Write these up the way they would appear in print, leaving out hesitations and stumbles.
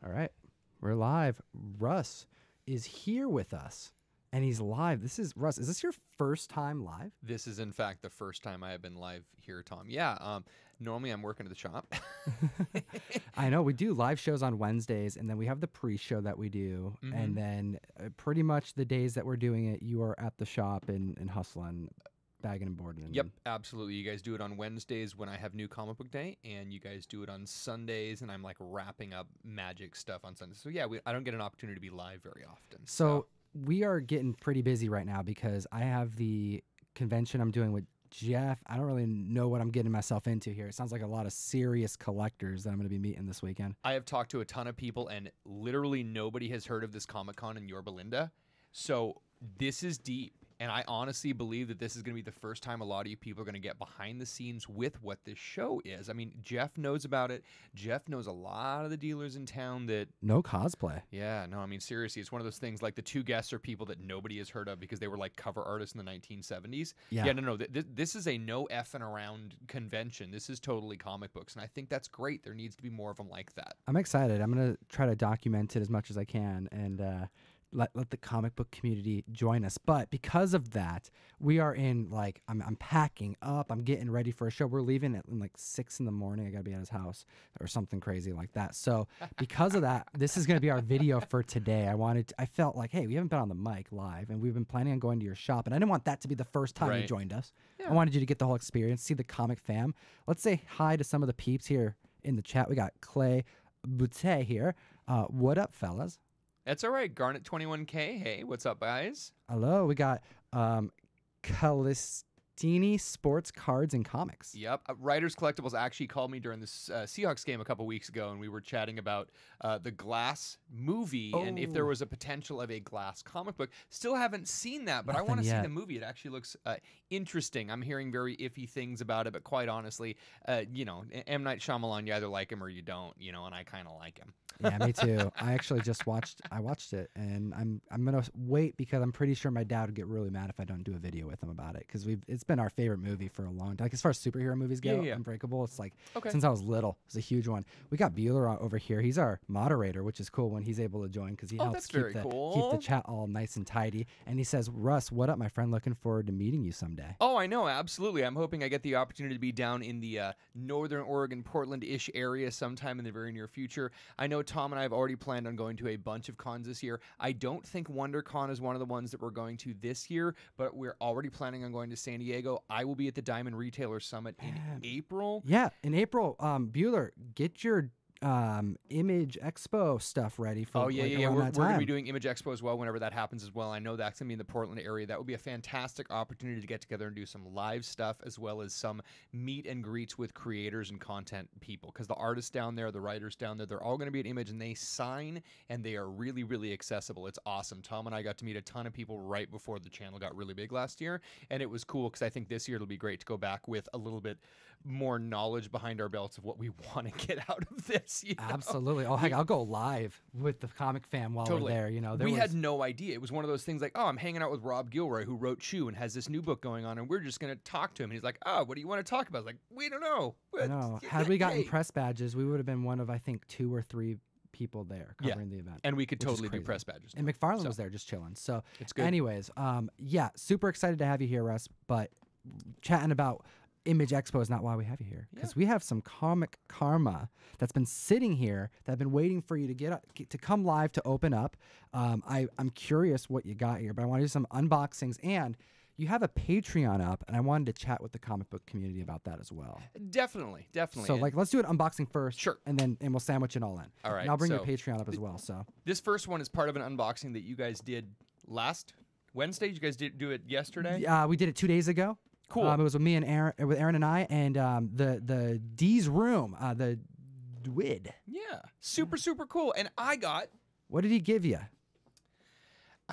All right, we're live. Russ is here with us, and he's live. This is Russ. Is this your first time live? This is, in fact, the first time I have been live here, Tom. Yeah, normally I'm working at the shop. I know we do live shows on Wednesdays, and then we have the pre-show that we do, and then pretty much the days that we're doing it, you are at the shop and hustling, bagging and boarding. Yep, absolutely. You guys do it on Wednesdays when I have new comic book day, and you guys do it on Sundays, and I'm like wrapping up magic stuff on Sundays. So yeah, I don't get an opportunity to be live very often. So we are getting pretty busy right now because I have the convention I'm doing with Jeff. I don't really know what I'm getting myself into here. It sounds like a lot of serious collectors that I'm going to be meeting this weekend. I have talked to a ton of people, and literally nobody has heard of this Comic-Con in Yorba Linda. So this is deep. And I honestly believe that this is going to be the first time a lot of you people are going to get behind the scenes with what this show is. I mean, Jeff knows about it. Jeff knows a lot of the dealers in town that... No cosplay. Yeah, no, I mean, seriously, it's one of those things, like the two guests are people that nobody has heard of because they were like cover artists in the 1970s. Yeah, no, this is a no effing around convention. This is totally comic books, and I think that's great. There needs to be more of them like that. I'm excited. I'm going to try to document it as much as I can, and let the comic book community join us. But because of that, we are in, like, I'm packing up. I'm getting ready for a show. We're leaving at like 6 in the morning. I got to be at his house or something crazy like that. So because of that, this is going to be our video for today. I felt like, hey, we haven't been on the mic live, and we've been planning on going to your shop, and I didn't want that to be the first time you joined us. Yeah. I wanted you to get the whole experience, see the comic fam. Let's say hi to some of the peeps here in the chat. We got Clay Boutte here. What up, fellas? That's all right. Garnet 21K. Hey, what's up, guys? Hello. We got Calistini Sports Cards and Comics. Yep. Writers Collectibles actually called me during this Seahawks game a couple weeks ago, and we were chatting about the Glass movie and if there was a potential of a Glass comic book. Still haven't seen that, but I want to see the movie. It actually looks interesting. I'm hearing very iffy things about it, but quite honestly, you know, M. Night Shyamalan, you either like him or you don't, you know, and I kind of like him. Yeah, me too. I actually just watched it, and I'm gonna wait because I'm pretty sure my dad would get really mad if I don't do a video with him about it, because it's been our favorite movie for a long time. Like, as far as superhero movies go, Unbreakable, it's like since I was little, it's a huge one. We got Bueller over here. He's our moderator, which is cool when he's able to join because he helps keep the chat all nice and tidy. And he says, Russ, what up, my friend? Looking forward to meeting you someday. Oh, I know, absolutely. I'm hoping I get the opportunity to be down in the Northern Oregon, Portland-ish area sometime in the very near future. I know Tom and I have already planned on going to a bunch of cons this year. I don't think WonderCon is one of the ones that we're going to this year, but we're already planning on going to San Diego. I will be at the Diamond Retailer Summit in April. Yeah, in April. Bueller, get your Image Expo stuff ready for we're going to be doing Image Expo as well whenever that happens as well. I know that's going to be in the Portland area. That would be a fantastic opportunity to get together and do some live stuff as well as some meet and greets with creators and content people, because the artists down there, the writers down there, they're all going to be at Image, and they sign, and they are really, really accessible. It's awesome. Tom and I got to meet a ton of people right before the channel got really big last year, and it was cool because I think this year it'll be great to go back with a little bit more knowledge behind our belts of what we want to get out of this. You know? Absolutely. Oh, heck, I'll go live with the comic fam while we're there. You know, we had no idea. It was one of those things like, oh, I'm hanging out with Rob Gilroy, who wrote Chew and has this new book going on, and we're just going to talk to him. And he's like, oh, what do you want to talk about? I was like, we don't know. I know. Had we gotten press badges, we would have been one of, I think, 2 or 3 people there covering the event. And we could totally do press badges. And McFarlane was there just chilling. So it's good. Anyways, yeah, super excited to have you here, Russ. But chatting about Image Expo is not why we have you here, because we have some comic karma that's been sitting here that I've been waiting for you to to come live to open up. I'm curious what you got here, but I want to do some unboxings, and you have a Patreon up, and I wanted to chat with the comic book community about that as well. Definitely. So like, let's do an unboxing first, sure, and we'll sandwich it all in. All right, and I'll bring your Patreon up as well. So this first one is part of an unboxing that you guys did last Wednesday. You guys did do it yesterday. Yeah, we did it 2 days ago. Cool. It was with me and Aaron, and I, and the D's room, the Dwid. Yeah, super cool. And I got. What did he give you?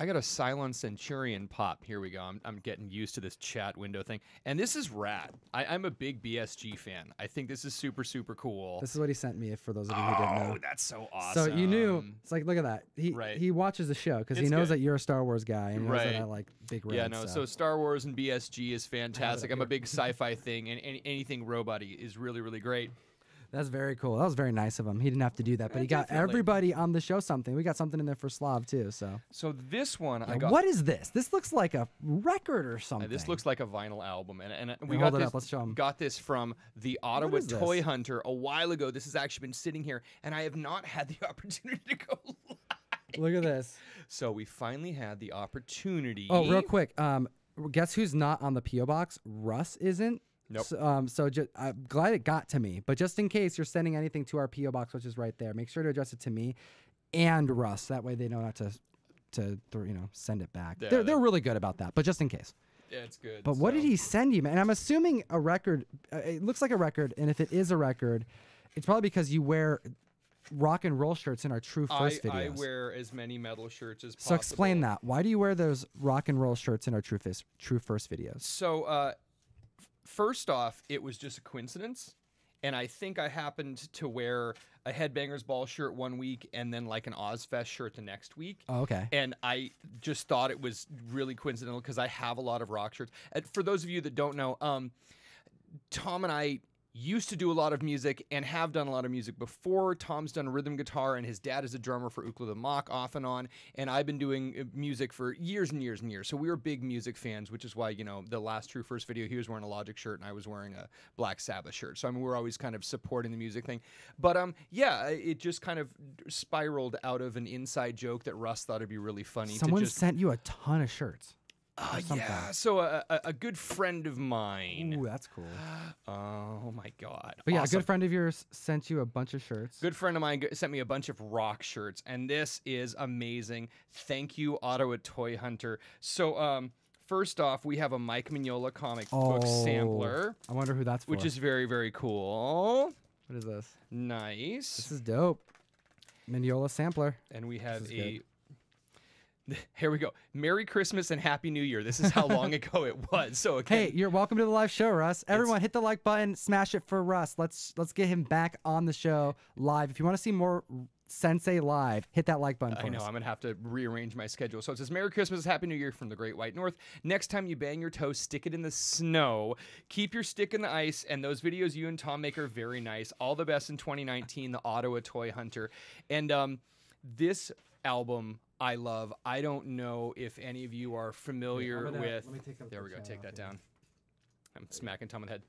I got a Cylon Centurion pop. Here we go. I'm getting used to this chat window thing. And this is rad. I'm a big BSG fan. I think this is super cool. This is what he sent me, for those of you who didn't know. Oh, that's so awesome. So you knew, it's like, look at that. He watches the show because he knows that you're a Star Wars guy, and he knows that I like big red. Yeah, no, so Star Wars and BSG is fantastic. I'm a big sci-fi thing, and anything robot-y is really great. That's very cool. That was very nice of him. He didn't have to do that, but he got Definitely. everybody on the show something. We got something in there for Slav too. So this one I yeah, got. what is this? This looks like a record or something. This looks like a vinyl album, and we Hey, got hold it this. up. Let's show 'em. Got this from the Ottawa is this? Toy Hunter a while ago. This has actually been sitting here, and I have not had the opportunity to go live. Look at this. So we finally had the opportunity. Oh, real quick. Guess who's not on the PO box? Russ isn't. Nope. So I'm glad it got to me, but just in case you're sending anything to our PO box, which is right there, make sure to address it to me and Russ. That way they know not to send it back. Yeah, they're really good about that, but just in case. Yeah, it's good. But what did he send you, man? And I'm assuming a record. It looks like a record, and if it is a record, it's probably because you wear rock and roll shirts in our True First videos. I wear as many metal shirts as possible. So explain that. Why do you wear those rock and roll shirts in our True First videos? So first off, it was just a coincidence. And I think I happened to wear a Headbangers Ball shirt one week and then like an Ozfest shirt the next week. Oh, okay. And I just thought it was really coincidental because I have a lot of rock shirts. And for those of you that don't know, Tom and I used to do a lot of music and have done a lot of music before. Tom's done rhythm guitar, and his dad is a drummer for Ookla the Mock off and on. And I've been doing music for years and years and years. So we were big music fans, which is why, the last True First video, he was wearing a Logic shirt and I was wearing a Black Sabbath shirt. So, I mean, we're always kind of supporting the music thing. But, yeah, it just kind of spiraled out of an inside joke that Russ thought it'd be really funny. Someone sent you a ton of shirts. Yeah, so a good friend of mine. Ooh, that's cool. Oh my God! But yeah, Awesome. a good friend of yours sent you a bunch of shirts. Good friend of mine sent me a bunch of rock shirts, and this is amazing. Thank you, Ottawa Toy Hunter. So, first off, we have a Mike Mignola comic book sampler. I wonder who that's for. Which is very, very cool. What is this? Nice. This is dope. Mignola sampler. And we have a... Here we go. Merry Christmas and Happy New Year. This is how long ago it was. So again, hey, you're welcome to the live show, Russ. Everyone, hit the like button, smash it for Russ. Let's get him back on the show live. If you want to see more Sensei live, hit that like button. I know. I'm gonna have to rearrange my schedule. So it says, "Merry Christmas, Happy New Year from the Great White North. Next time you bang your toe, stick it in the snow. Keep your stick in the ice. And those videos you and Tom make are very nice. All the best in 2019, the Ottawa Toy Hunter." And this album I love. I don't know if any of you are familiar with... There we go. Take that down. I'm smacking Tom in the head.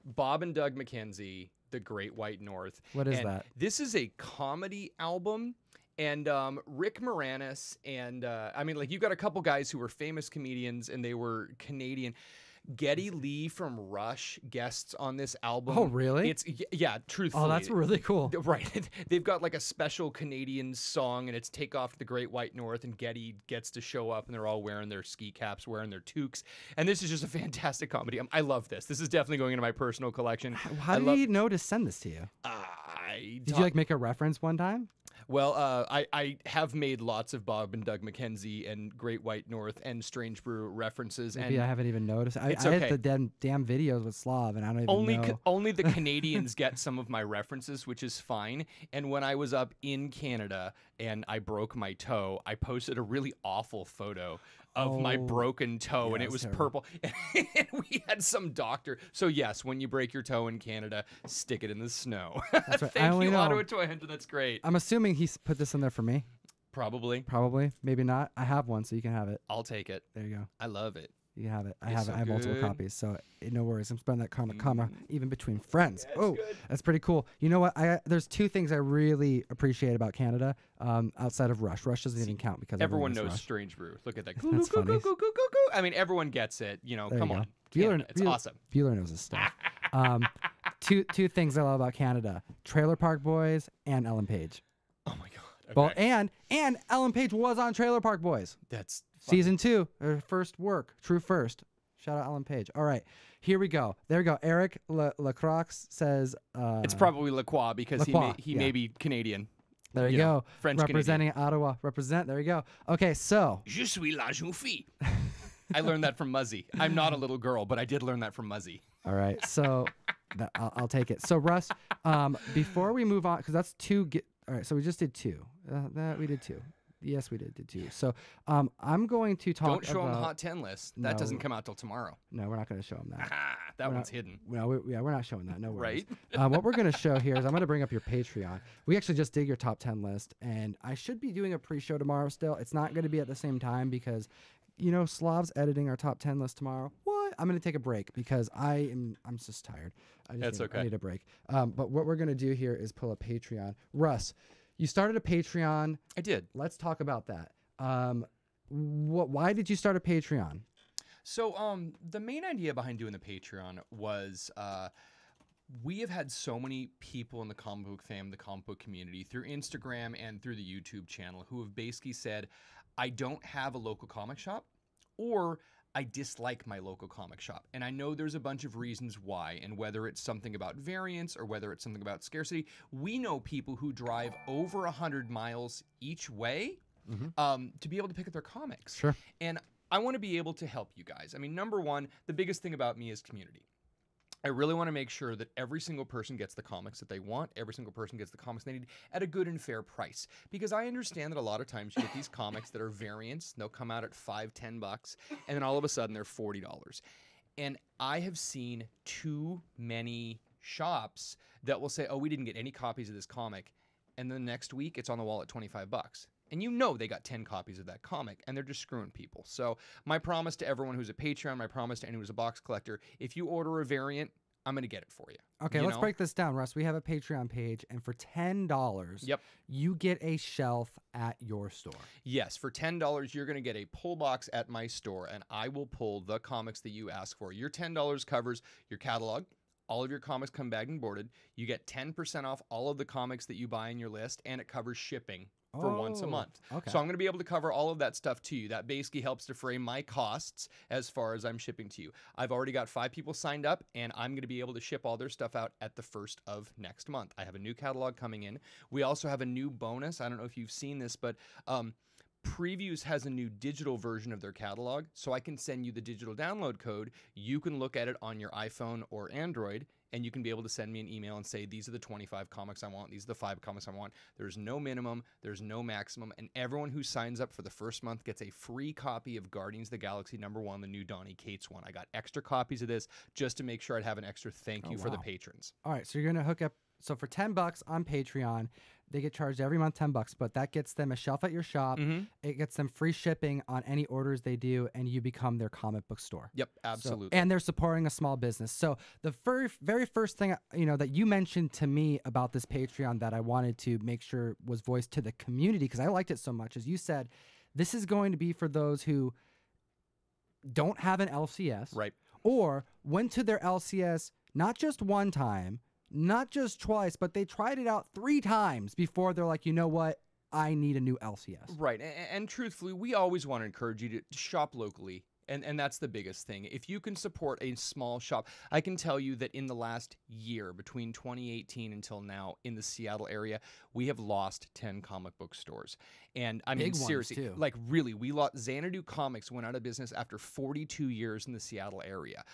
Bob and Doug McKenzie, The Great White North. What is that? This is a comedy album. And Rick Moranis and, I mean, like, you got a couple guys who were famous comedians and they were Canadian. Geddy Lee from Rush guests on this album. Oh, really? Yeah, truthfully. Oh, that's really cool. Right. They've got like a special Canadian song, and it's Take Off to the Great White North, and Geddy gets to show up, and they're all wearing their ski caps, wearing their toques. And this is just a fantastic comedy. I love this. This is definitely going into my personal collection. How did he know to send this to you? Did you like make a reference one time? Well, I have made lots of Bob and Doug McKenzie and Great White North and Strange Brew references. Maybe I haven't even noticed. I okay. had the damn videos with Slav, and I don't even know. Only the Canadians get some of my references, which is fine. And when I was up in Canada and I broke my toe, I posted a really awful photo of my broken toe, and it was purple. And we had some doctor. So yes, when you break your toe in Canada, stick it in the snow. That's right. Thank you, Ottawa Toy Hunter. That's great. I'm assuming he's put this in there for me. Probably. Maybe not. I have one, so you can have it. I'll take it. There you go. I love it. You can have it. I It's have so it. I have multiple good. copies, so no worries. I'm spending that karma even between friends. Yeah, oh, good. that's pretty cool. You know what? There's two things I really appreciate about Canada outside of Rush. Rush doesn't even count because Everyone knows Rush. Strange Brew. Look at that. That's funny. I mean, everyone gets it. You know, There come you go. on. Bueller, It's awesome. Bueller knows his stuff. Two things I love about Canada: Trailer Park Boys and Ellen Page. Oh my God. Well, and Ellen Page was on Trailer Park Boys. That's Season 2, her first work, True First. Shout out Ellen Page. All right, here we go. There we go. Eric Lacroix says... it's probably Lacroix because he may be Canadian. There you go. French Representing Ottawa. Represent. There you go. Okay, so... Je suis la jeune fille. I learned that from Muzzy. I'm not a little girl, but I did learn that from Muzzy. All right, so I'll take it. So, Russ, before we move on, because that's two... All right, so we just did two. We did two. Yes, we did too. So I'm going to talk Don't show about... them the Hot 10 list. That doesn't come out till tomorrow. No, we're not going to show them that. That one's hidden. No, we're not showing that. No worries. Right? What we're going to show here is I'm going to bring up your Patreon. We actually just did your top 10 list, and I should be doing a pre-show tomorrow still. It's not going to be at the same time because, Slav's editing our top 10 list tomorrow. What? I'm going to take a break because I'm just tired. That's okay. I need a break. But what we're going to do here is pull a Patreon. Russ, you started a Patreon. I did. Let's talk about that. Why did you start a Patreon? So the main idea behind doing the Patreon was we have had so many people in the comic book fam, the comic book community, through Instagram and through the YouTube channel who have basically said, I don't have a local comic shop, or I dislike my local comic shop. And I know there's a bunch of reasons why, and whether it's something about variance or whether it's something about scarcity. We know people who drive over 100 miles each way to be able to pick up their comics. Sure. And I want to be able to help you guys. I mean, number one, the biggest thing about me is community. I really want to make sure that every single person gets the comics that they want, every single person gets the comics they need at a good and fair price. Because I understand that a lot of times you get these comics that are variants, they'll come out at $5-10, and then all of a sudden they're $40. And I have seen too many shops that will say, oh, we didn't get any copies of this comic, and then the next week it's on the wall at $25. And they got 10 copies of that comic, and they're just screwing people. So my promise to everyone who's a Patreon, my promise to anyone who's a box collector, if you order a variant, I'm going to get it for you. Okay, let's break this down, Russ. We have a Patreon page, and for $10, you get a shelf at your store. Yes, for $10, you're going to get a pull box at my store, and I will pull the comics that you ask for. Your $10 covers your catalog. All of your comics come bagged and boarded. You get 10% off all of the comics that you buy in your list, and it covers shipping for once a month. Okay. So I'm going to be able to cover all of that stuff to you. That basically helps defray my costs as far as I'm shipping to you. I've already got 5 people signed up, and I'm going to be able to ship all their stuff out at the 1st of next month. I have a new catalog coming in. We also have a new bonus. I don't know if you've seen this, but Previews has a new digital version of their catalog, so I can send you the digital download code. You can look at it on your iPhone or Android, and you can be able to send me an email and say, these are the 25 comics I want, these are the 5 comics I want. There's no minimum, there's no maximum, and everyone who signs up for the first month gets a free copy of Guardians of the Galaxy #1, the new Donny Cates one. I got extra copies of this just to make sure I'd have an extra thank you for the patrons. All right, so you're going to hook up. So for $10 on Patreon, they get charged every month $10, but that gets them a shelf at your shop. It gets them free shipping on any orders they do, and you become their comic book store. Yep, absolutely. So, and they're supporting a small business. So the very first thing that you mentioned to me about this Patreon that I wanted to make sure was voiced to the community, because I liked it so much, is you said this is going to be for those who don't have an LCS, right, or went to their LCS not just one time, not just twice, but they tried it out 3 times before they're like, you know what? I need a new LCS. Right. And truthfully, we always want to encourage you to shop locally. And that's the biggest thing. If you can support a small shop, I can tell you that in the last year, between 2018 until now, in the Seattle area, we have lost 10 comic book stores. And I mean, seriously, like really, we lost. Xanadu Comics went out of business after 42 years in the Seattle area.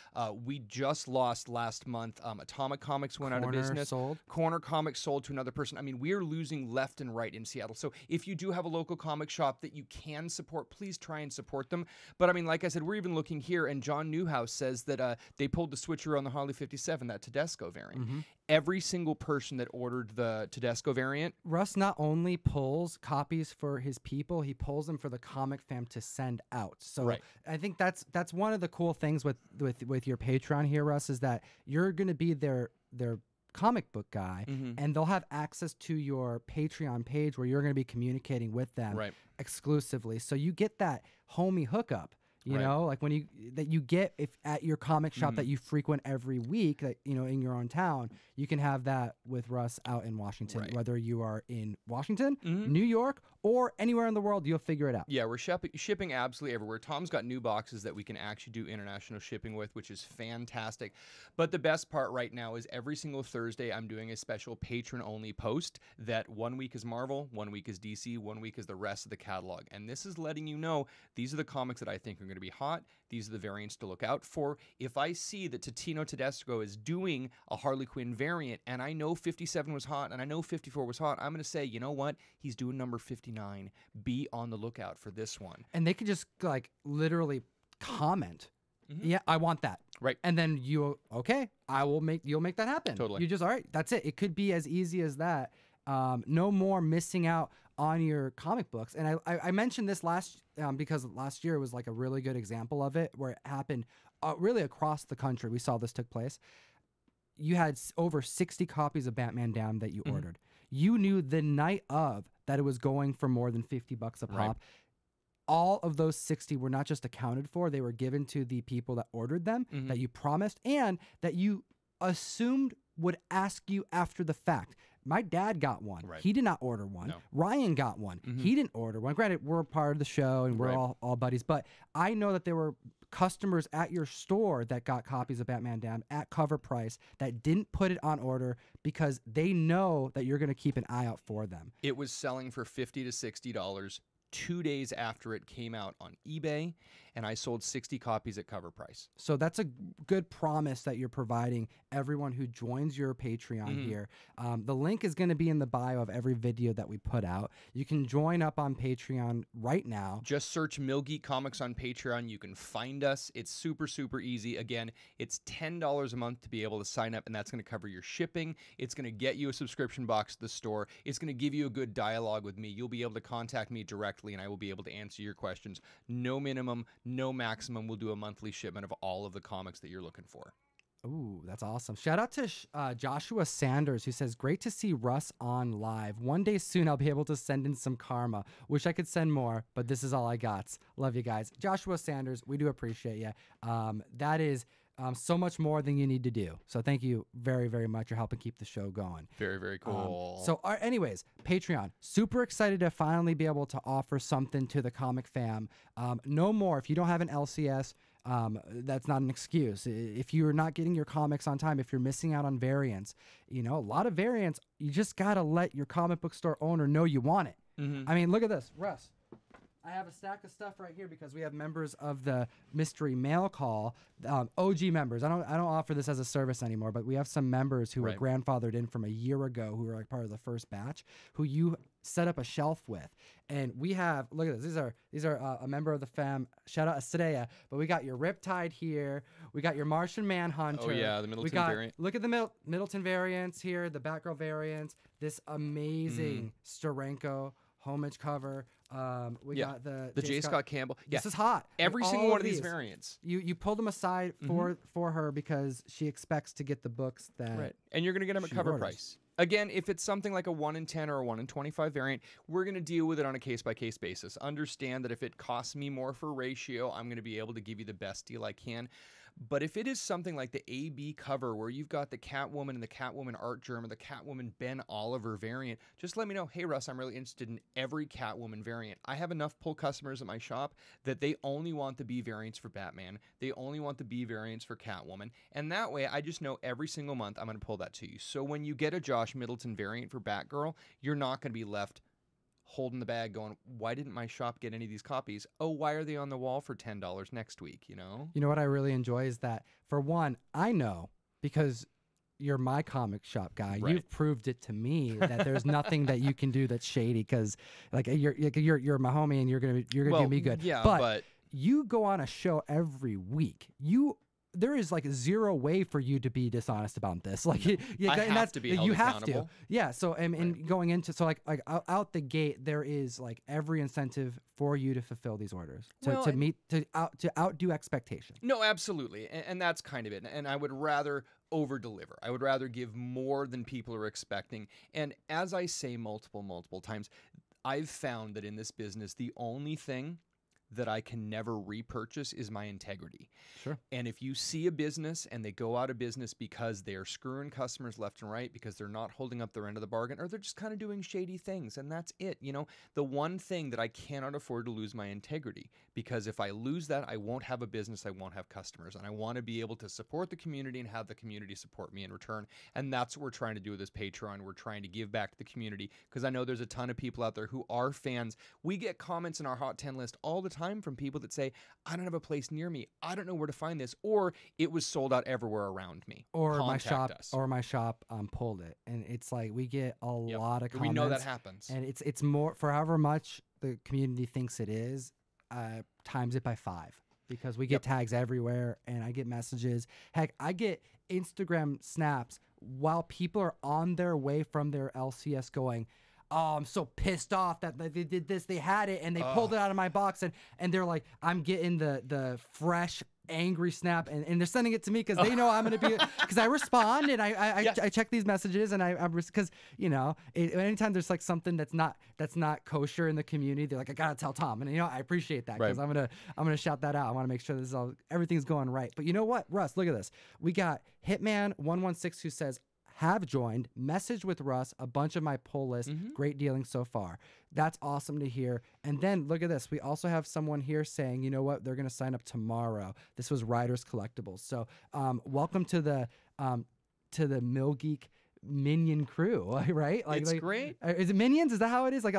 We just lost last month. Atomic Comics went out of business. Corner Comics sold to another person. I mean, we're losing left and right in Seattle. So if you do have a local comic shop that you can support, please try and support them. But I mean, like I said, we're even looking here, and John Newhouse says that they pulled the switcher on the Harley 57, that Tedesco variant. Every single person that ordered the Tedesco variant. Russ not only pulls copies for his people, he pulls them for the comic fam to send out. So I think that's one of the cool things with your Patreon here, Russ, is that you're going to be their comic book guy, and they'll have access to your Patreon page where you're going to be communicating with them exclusively. So you get that homie hookup. You know, like when you get if at your comic shop that you frequent every week, that in your own town, you can have that with Russ out in Washington. Whether you are in Washington, New York, or anywhere in the world, you'll figure it out. Yeah, we're shipping absolutely everywhere. Tom's got new boxes that we can actually do international shipping with, which is fantastic. But the best part right now is every single Thursday I'm doing a special patron-only post that 1 week is Marvel, 1 week is DC, 1 week is the rest of the catalog. And this is letting you know these are the comics that I think are going to be hot. These are the variants to look out for. If I see that Totino Tedesco is doing a Harley Quinn variant, and I know 57 was hot, and I know 54 was hot, I'm going to say, you know what? He's doing number 59. Be on the lookout for this one. And they could just like literally comment, yeah, I want that. Right. And then you'll make that happen. Totally. You just, all right, that's it. It could be as easy as that. No more missing out on your comic books. And I mentioned this because last year was like a really good example of it, where it happened really across the country. We saw this took place. You had over 60 copies of Batman Damned that you ordered. You knew the night of that it was going for more than $50 a pop. Right. All of those 60 were not just accounted for, they were given to the people that ordered them, that you promised, and that you assumed would ask you after the fact. My dad got one. Right. He did not order one. No. Ryan got one. He didn't order one. Granted, we're part of the show and we're all buddies, but I know that there were customers at your store that got copies of Batman Damned at cover price that didn't put it on order because they know that you're going to keep an eye out for them. It was selling for $50 to $60 2 days after it came out on eBay, and I sold 60 copies at cover price. So that's a good promise that you're providing everyone who joins your Patreon here. The link is going to be in the bio of every video that we put out. You can join up on Patreon right now. Just search Mill Geek Comics on Patreon. You can find us. It's super, super easy. Again, it's $10 a month to be able to sign up, and that's going to cover your shipping. It's going to get you a subscription box to the store. It's going to give you a good dialogue with me. You'll be able to contact me directly, and I will be able to answer your questions. No minimum, no maximum. We'll do a monthly shipment of all of the comics that you're looking for. Ooh, that's awesome. Shout out to Joshua Sanders, who says, great to see Russ on live. One day soon I'll be able to send in some karma. Wish I could send more, but this is all I got. Love you guys. Joshua Sanders, we do appreciate you. That is so much more than you need to do. So thank you very, very much. You're helping keep the show going. Very, very cool. Anyways, Patreon. Super excited to finally be able to offer something to the comic fam. No more. If you don't have an LCS, that's not an excuse. If you're not getting your comics on time, if you're missing out on variants, a lot of variants, you just got to let your comic book store owner know you want it. I mean, look at this. Russ, I have a stack of stuff right here because we have members of the mystery mail call, OG members. I don't offer this as a service anymore, but we have some members who were grandfathered in from a year ago who were like part of the first batch who you set up a shelf with. And we have, look at this. These are a member of the fam. Shout out Asadea. But we got your Riptide here. We got your Martian Manhunter. Oh yeah, the Middleton variant. Look at the Middleton variants here, the Batgirl variants. This amazing Steranko homage cover. We got the J. Scott Campbell. This is hot. Every single one of these variants. You pulled them aside for her because she expects to get the books that and you're gonna get them at cover price. Again, if it's something like a 1 in 10 or a 1 in 25 variant, we're going to deal with it on a case-by-case basis. Understand that if it costs me more for ratio, I'm going to be able to give you the best deal I can. But if it is something like the AB cover where you've got the Catwoman and the Catwoman Art Germ or the Catwoman Ben Oliver variant, just let me know, hey Russ, I'm really interested in every Catwoman variant. I have enough pull customers at my shop that they only want the B variants for Batman. They only want the B variants for Catwoman. And that way, I just know every single month I'm going to pull that to you. So when you get a Josh Middleton variant for Batgirl, you're not going to be left holding the bag going, why didn't my shop get any of these copies? Oh, why are they on the wall for $10 next week, You know what I really enjoy is that, for one, I know because you're my comic shop guy. Right. You've proved it to me that there's nothing that you can do that's shady because like you're my homie and you're gonna do me good. Yeah, but you go on a show every week. There is like zero way for you to be dishonest about this. Like, I have to be held accountable. Yeah. So, and going into out the gate, there is like every incentive for you to fulfill these orders to outdo expectation. No, absolutely, and that's kind of it. And I would rather over deliver. I would rather give more than people are expecting. And as I say multiple times, I've found that in this business, the only thing that I can never repurchase is my integrity. Sure. And if you see a business and they go out of business because they are screwing customers left and right, because they're not holding up their end of the bargain, or they're just kind of doing shady things, and that's it. The one thing that I cannot afford to lose my integrity, because if I lose that, I won't have a business, I won't have customers, and I want to be able to support the community and have the community support me in return. And that's what we're trying to do with this Patreon. We're trying to give back to the community, because I know there's a ton of people out there who are fans. We get comments in our Hot 10 list all the time time from people that say, I don't have a place near me. I don't know where to find this. Or it was sold out everywhere around me. Or Contact my shop pulled it. And it's like we get a lot of comments. We know that happens. And it's more, for however much the community thinks it is, times it by 5. Because we get tags everywhere, and I get messages. Heck, I get Instagram snaps while people are on their way from their LCS going, oh, I'm so pissed off that they did this. They had it, and they pulled it out of my box, and they're like, I'm getting the fresh, angry snap, and they're sending it to me because they know I'm going to be, because I respond, and I check these messages, and because, you know, anytime there's like something that's not kosher in the community, they're like, I got to tell Tom, and you know, I appreciate that, because I'm going to shout that out. I want to make sure everything's going right. But you know what, Russ, look at this. We got Hitman116 who says, have joined, messaged with Russ, a bunch of my pull list, great dealing so far. That's awesome to hear. And then look at this. We also have someone here saying, you know what, they're going to sign up tomorrow. This was Riders Collectibles. So welcome to the Mill Geek minion crew, right? It's great. Is it minions? Is that how it is? Like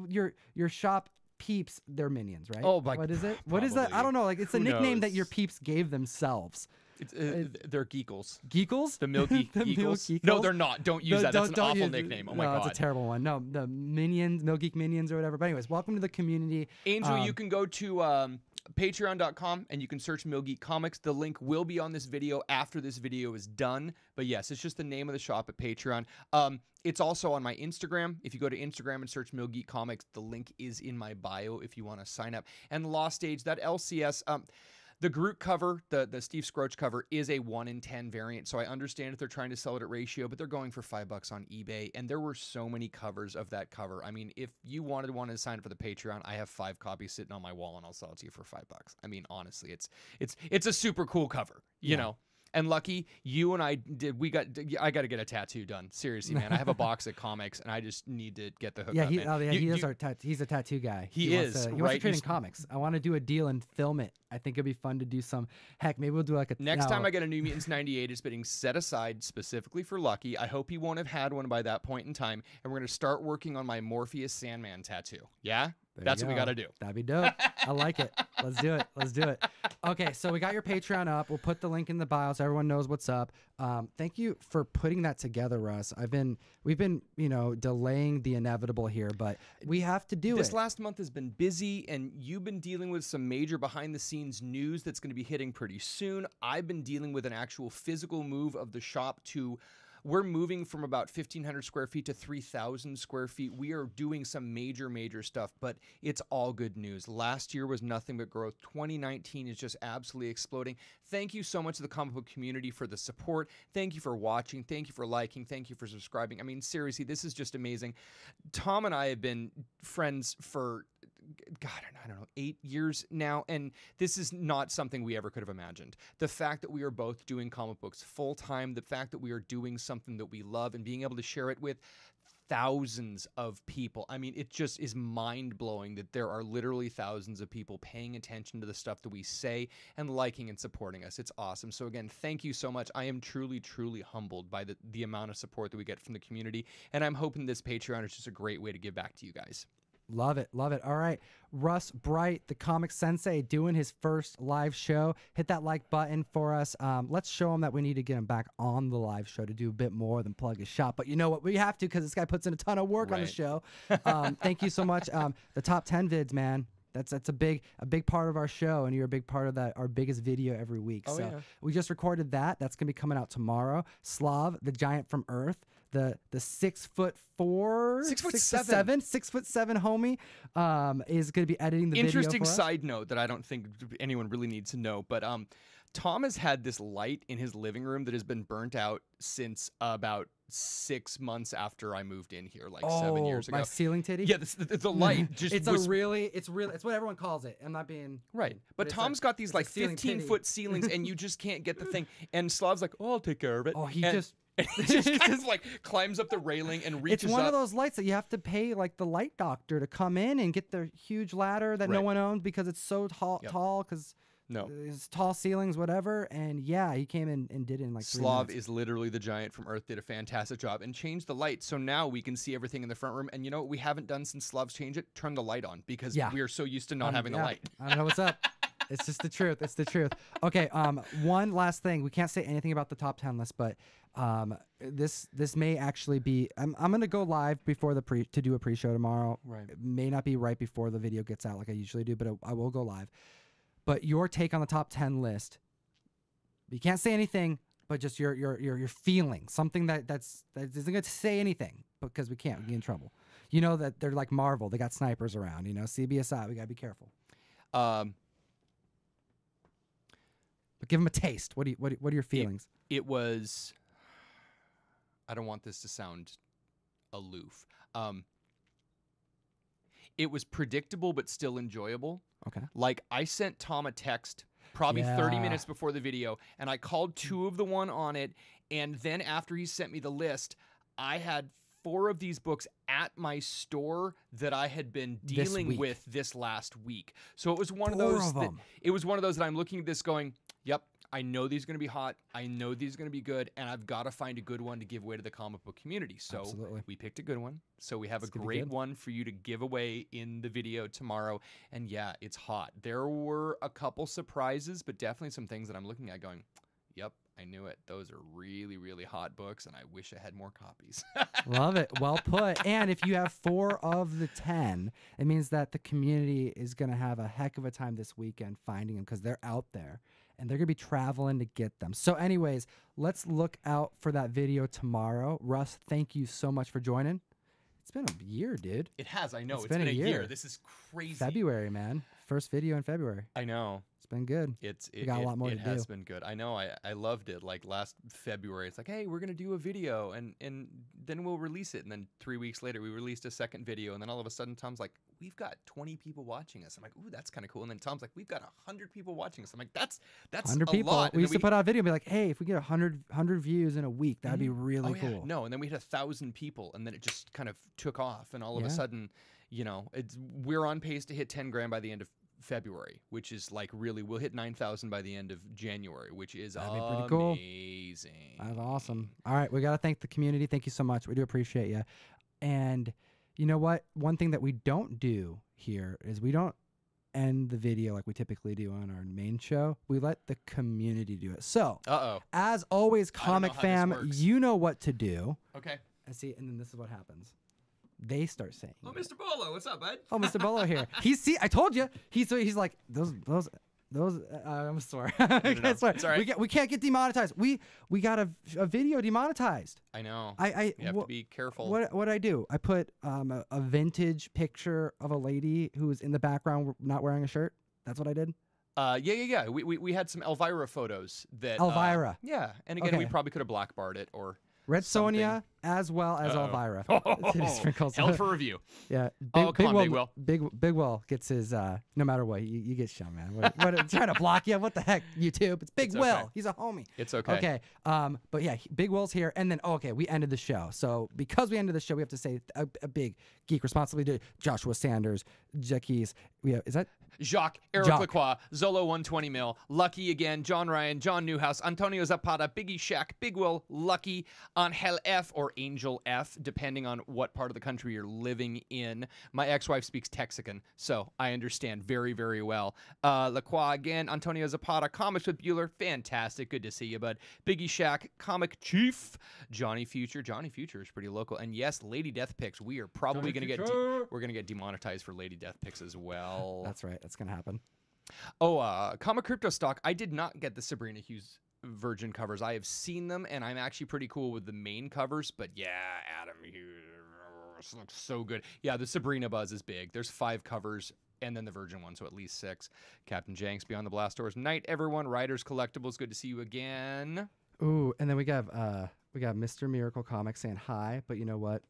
your shop peeps, they're minions, right? Oh, what is it? What is that? I don't know. Like it's a nickname that your peeps gave themselves. They're Geekles. Geekles? The Mill Geek Geekles? No, they're not. Don't use that. That's an awful nickname. Oh my God. It's a terrible one. No, the Minions, Mill Geek Minions or whatever. But anyways, welcome to the community. Angel, you can go to patreon.com and you can search Mill Geek Comics. The link will be on this video after this video is done. But yes, it's just the name of the shop at Patreon. It's also on my Instagram. If you go to Instagram and search Mill Geek Comics, the link is in my bio if you want to sign up. And Lost Age, that LCS... the Groot cover, the Steve Scroach cover, is a 1 in 10 variant, so I understand if they're trying to sell it at ratio, but they're going for $5 on eBay, and there were so many covers of that cover. I mean, if you wanted to sign up for the Patreon, I have 5 copies sitting on my wall, and I'll sell it to you for $5. I mean, honestly, it's a super cool cover, you know. And Lucky, you and I I got to get a tattoo done. Seriously, man. I have a box of comics, and I just need to get the hook up. He's a tattoo guy. He wants to trade in comics. I want to do a deal and film it. I think it'd be fun to do some. Heck, maybe we'll do like a. Next time I get a New Mutants 98, it's being set aside specifically for Lucky. I hope he won't have had one by that point in time, and we're gonna start working on my Morpheus Sandman tattoo. Yeah. That's what we got to do. That'd be dope. I like it. Let's do it. Let's do it. Okay, so we got your Patreon up. We'll put the link in the bio so everyone knows what's up. Thank you for putting that together, Russ. We've been, delaying the inevitable here, but we have to do it. This last month has been busy, and you've been dealing with some major behind-the-scenes news that's going to be hitting pretty soon. I've been dealing with an actual physical move of the shop to... We're moving from about 1,500 square feet to 3,000 square feet. We are doing some major stuff, but it's all good news. Last year was nothing but growth. 2019 is just absolutely exploding. Thank you so much to the comic book community for the support. Thank you for watching. Thank you for liking. Thank you for subscribing. I mean, seriously, this is just amazing. Tom and I have been friends for... God, I don't know, 8 years now, and this is not something we ever could have imagined. The fact that we are both doing comic books full-time, the fact that we are doing something that we love and being able to share it with thousands of people. I mean, it just is mind-blowing that there are literally thousands of people paying attention to the stuff that we say and liking and supporting us. It's awesome. So again, thank you so much. I am truly humbled by the amount of support that we get from the community, and I'm hoping this Patreon is just a great way to give back to you guys. Love it. Love it. All right. Russ Bright, the comic sensei, doing his first live show. Hit that like button for us. Let's show him that we need to get him back on the live show to do a bit more than plug his shop. But you know what? We have to because this guy puts in a ton of work on the show. Thank you so much. The top 10 vids, man. That's a big part of our show, and you're a big part of our biggest video every week. We just recorded that. That's gonna be coming out tomorrow. Slav, the giant from Earth, the 6'4", 6'7" homie, is gonna be editing the video. Interesting side note that I don't think anyone really needs to know, but Tom has had this light in his living room that has been burnt out since about 6 months after I moved in here, like 7 years ago. My ceiling titty? Yeah, the light just it's what everyone calls it. I'm not being right. But Tom's got these like 15-foot ceilings, and you just can't get the thing. And Slav's like, "Oh, I'll take care of it." Oh, he just kind of like climbs up the railing and reaches It's one of those lights that you have to pay like the light doctor to come in and get the huge ladder that no one owns because it's so tall because No. It's tall ceilings, whatever. And yeah, he came in and did it in like 3 Slav minutes. is literally the giant from Earth, did a fantastic job and changed the light. So now we can see everything in the front room. And you know what we haven't done since Slav's changed it? Turn the light on, because we are so used to not having the light. I don't know what's up. It's just the truth. It's the truth. Okay. One last thing. We can't say anything about the top 10 list, but this may actually be. I'm gonna go live before to do a pre-show tomorrow. Right. It may not be right before the video gets out like I usually do, but I will go live. But your take on the top 10 list. You can't say anything, but just your feeling, something that isn't going to say anything because we can't. We get in trouble. You know that they're like Marvel. They got snipers around. You know, CBSI. We gotta be careful. But give them a taste. What are your feelings? It was. I don't want this to sound aloof. It was predictable but still enjoyable. Okay. Like, I sent Tom a text probably 30 minutes before the video, and I called 2 of the one on it, and then after he sent me the list, I had 4 of these books at my store that I had been dealing with this last week. So it was one of those that I'm looking at this going, yep, I know these are going to be hot. I know these are going to be good, and I've got to find a good one to give away to the comic book community. So we picked a good one. So we have a great one for you to give away in the video tomorrow. And yeah, it's hot. There were a couple surprises, but definitely some things that I'm looking at going, yep, I knew it. Those are really, really hot books, and I wish I had more copies. Love it. Well put. And if you have 4 of the 10, it means that the community is going to have a heck of a time this weekend finding them because they're out there. And they're going to be traveling to get them. So anyways, let's look out for that video tomorrow. Russ, thank you so much for joining. It's been a year, dude. It has, I know. It's been a year. This is crazy. February, man. First video in February. I know. It's been good. We got a lot more to do. It has been good. I know. I loved it. Like last February, it's like, hey, we're going to do a video, and then we'll release it. And then 3 weeks later, we released a second video. And then all of a sudden, Tom's like, we've got 20 people watching us. I'm like, ooh, that's kind of cool. And then Tom's like, we've got 100 people watching us. I'm like, that's 100 a people. lot. We used to put out a video and be like, hey, if we get 100 views in a week, that'd be really cool. Yeah. No, and then we had 1,000 people, and then it just kind of took off. And all of a sudden, you know, we're on pace to hit 10 grand by the end of February, which is like really, we'll hit 9,000 by the end of January, which is pretty cool. Amazing. That's awesome. All right, we got to thank the community. Thank you so much. We do appreciate you. And you know what? One thing that we don't do here is we don't end the video like we typically do on our main show. We let the community do it. So, as always, Comic Fam, you know what to do. Okay. And see, and then this is what happens. They start saying, "Oh, Mr. Bolo, what's up, bud?" Oh, Mr. Bolo here. I told you. He's like those. I'm sorry. I swear. It's all right. We can't get demonetized. We got a video demonetized. I know. You have to be careful. What I do? I put a vintage picture of a lady who was in the background not wearing a shirt. That's what I did. Yeah. We had some Elvira photos that. Elvira. Yeah, and again, we probably could have blackbarred it or. Red Sonja as well as Elvira. Held for review. Yeah. Big Will gets his, no matter what, you get shown, man. What trying to block you? What the heck, YouTube? It's Big Will. Okay. He's a homie. It's okay. Okay. But yeah, Big Will's here. And then, we ended the show. So because we ended the show, we have to say a big geek responsibility to Joshua Sanders, Jackie's. Is that? Jacques, Eric Lacroix, Zolo 120 mil, Lucky again, John Ryan, John Newhouse, Antonio Zapata, Biggie Shack, Big Will, Lucky, Angel F or Angel F, depending on what part of the country you're living in. My ex-wife speaks Texican, so I understand very, very well. Lacroix again, Antonio Zapata, Comics with Bueller, fantastic, good to see you, bud. Biggie Shack, Comic Chief, Johnny Future is pretty local, and yes, Lady Death Picks, we are probably going to get we're going to get demonetized for Lady Death Picks as well. That's right. That's gonna happen. Comic Crypto Stock. I did not get the Sabrina Hughes Virgin covers. I have seen them, and I'm actually pretty cool with the main covers. But yeah, Adam Hughes looks so good. Yeah, the Sabrina buzz is big. There's 5 covers, and then the Virgin one, so at least 6. Captain Jenks, Beyond the Blast Doors. Night, everyone. Riders Collectibles. Good to see you again. Ooh, and then we got Mr. Miracle Comics saying hi, but you know what?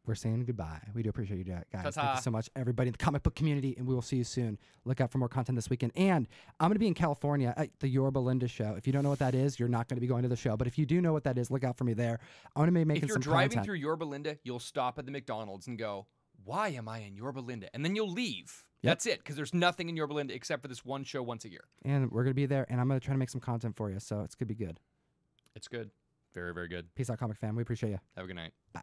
We're saying goodbye. We do appreciate you guys. Ta-ta. Thank you so much, everybody in the comic book community, and we will see you soon. Look out for more content this weekend. And I'm going to be in California at the Yorba Linda show. If you don't know what that is, you're not going to be going to the show. But if you do know what that is, look out for me there. I'm going to be making some content. If you're driving through Yorba Linda, you'll stop at the McDonald's and go, why am I in Yorba Linda? And then you'll leave. Yep. That's it, because there's nothing in Yorba Linda except for this one show once a year. And we're going to be there, and I'm going to try to make some content for you, so it's going to be good. It's good. Very, very good. Peace out, comic fam. We appreciate you. Have a good night. Bye.